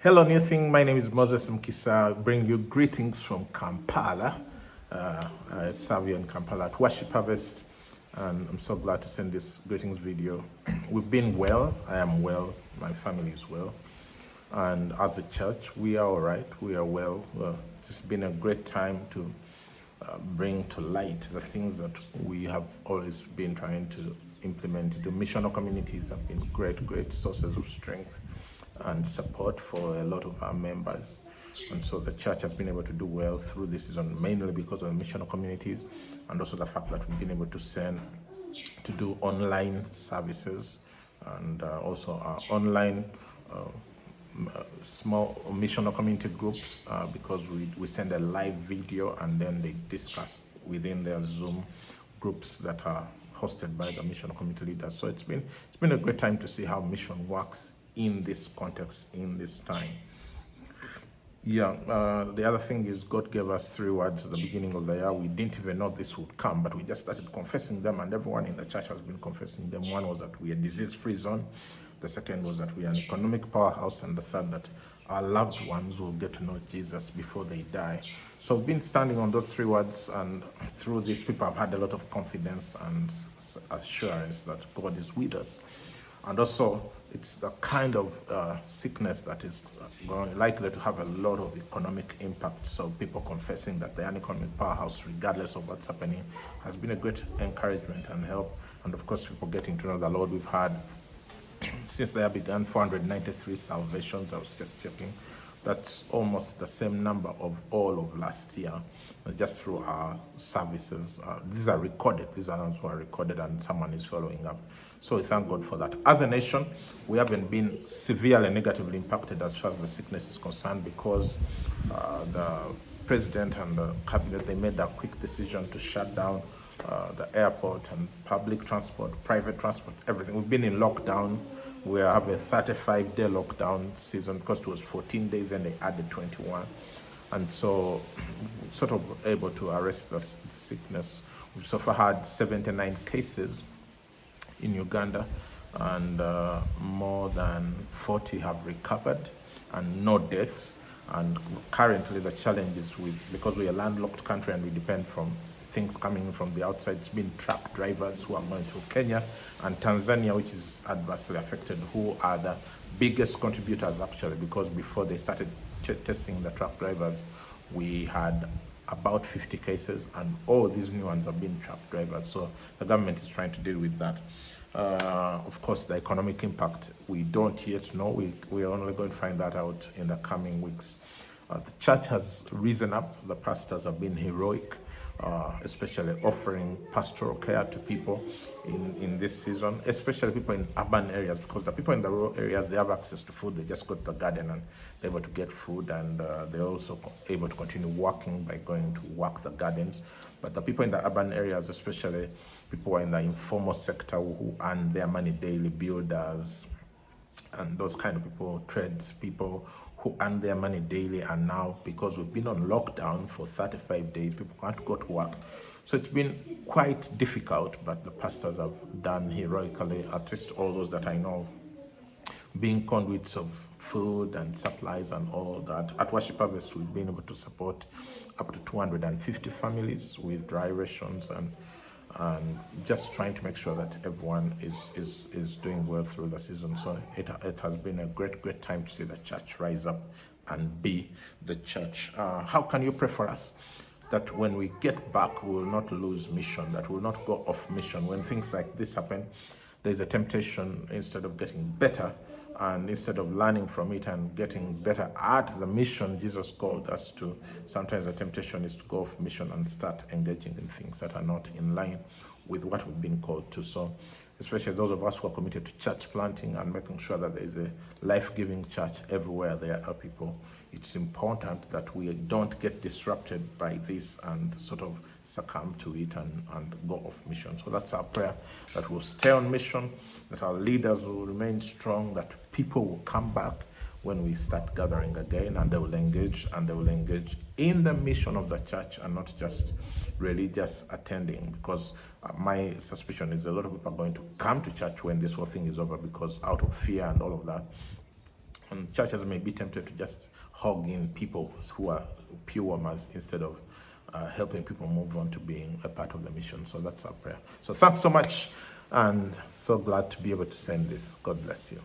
Hello, NewThing. My name is Moses Mukisa. I bring you greetings from Kampala. I serve you in Kampala at Worship Harvest, and I'm so glad to send this greetings video. We've been well. I am well. My family is well. And as a church, we are all right. We are well. It's been a great time to bring to light the things that we have always been trying to implement. The missional communities have been great sources of strength and support for a lot of our members. And so the church has been able to do well through this season, mainly because of the missional communities and also the fact that we've been able to do online services and also our online small missional community groups because we send a live video and then they discuss within their Zoom groups that are hosted by the missional community leaders. So it's been a great time to see how mission works in this context, in this time. The other thing is God gave us 3 words at the beginning of the year. We didn't even know this would come, but we just started confessing them, and everyone in the church has been confessing them. One was that we are a disease-free zone. The second was that we are an economic powerhouse, and the third that our loved ones will get to know Jesus before they die. So we've been standing on those 3 words, and through this, people have had a lot of confidence and assurance that God is with us. And also, it's the kind of sickness that is likely to have a lot of economic impact. So people confessing that they are an economic powerhouse, regardless of what's happening, has been a great encouragement and help. And of course, people getting to know the Lord. We've had, since the year began, 493 salvations. I was just checking. That's almost the same number of all of last year, just through our services. These are recorded. These are ones who are recorded, and someone is following up. So we thank God for that. As a nation, we haven't been severely negatively impacted as far as the sickness is concerned because the president and the cabinet, they made a quick decision to shut down the airport and public transport, private transport, everything. We've been in lockdown. We have a 35-day lockdown season because it was 14 days and they added 21. And so sort of able to arrest the sickness. We've so far had 79 cases in Uganda, and more than 40 have recovered and no deaths. And currently the challenge is because we are a landlocked country and we depend from things coming from the outside. It's been truck drivers who are going through Kenya and Tanzania, which is adversely affected, who are the biggest contributors actually, because before they started testing the truck drivers, we had about 50 cases, and all these new ones have been truck drivers. So the government is trying to deal with that. Of course, the economic impact, we don't yet know. We are only going to find that out in the coming weeks. The church has risen up. The pastors have been heroic, especially offering pastoral care to people in this season, especially people in urban areas, because the people in the rural areas, they have access to food. They just go to the garden and they're able to get food, and they're also able to continue working by going to work the gardens. But the people in the urban areas, especially people in the informal sector who earn their money daily, builders and those kind of people, trades people who earn their money daily, and now because we've been on lockdown for 35 days, people can't go to work. So it's been quite difficult, but the pastors have done heroically, at least all those that I know, being conduits of food and supplies and all that. At Worship Harvest, we've been able to support up to 250 families with dry rations and just trying to make sure that everyone is doing well through the season. So it has been a great time to see the church rise up and be the church. How can you pray for us? That when we get back, we will not lose mission, that we will not go off mission. When things like this happen, there's a temptation, instead of getting better and instead of learning from it and getting better at the mission Jesus called us to, sometimes the temptation is to go off mission and start engaging in things that are not in line with what we've been called to. So especially those of us who are committed to church planting and making sure that there is a life-giving church everywhere there are people, it's important that we don't get disrupted by this and sort of succumb to it and go off mission. So that's our prayer, that we'll stay on mission, that our leaders will remain strong, that people will come back when we start gathering again, and they will engage in the mission of the church and not just religious attending, because my suspicion is a lot of people are going to come to church when this whole thing is over, because out of fear and all of that, And churches may be tempted to just hog in people who are PWMers instead of helping people move on to being a part of the mission. So that's our prayer. So thanks so much, and so glad to be able to send this. God bless you.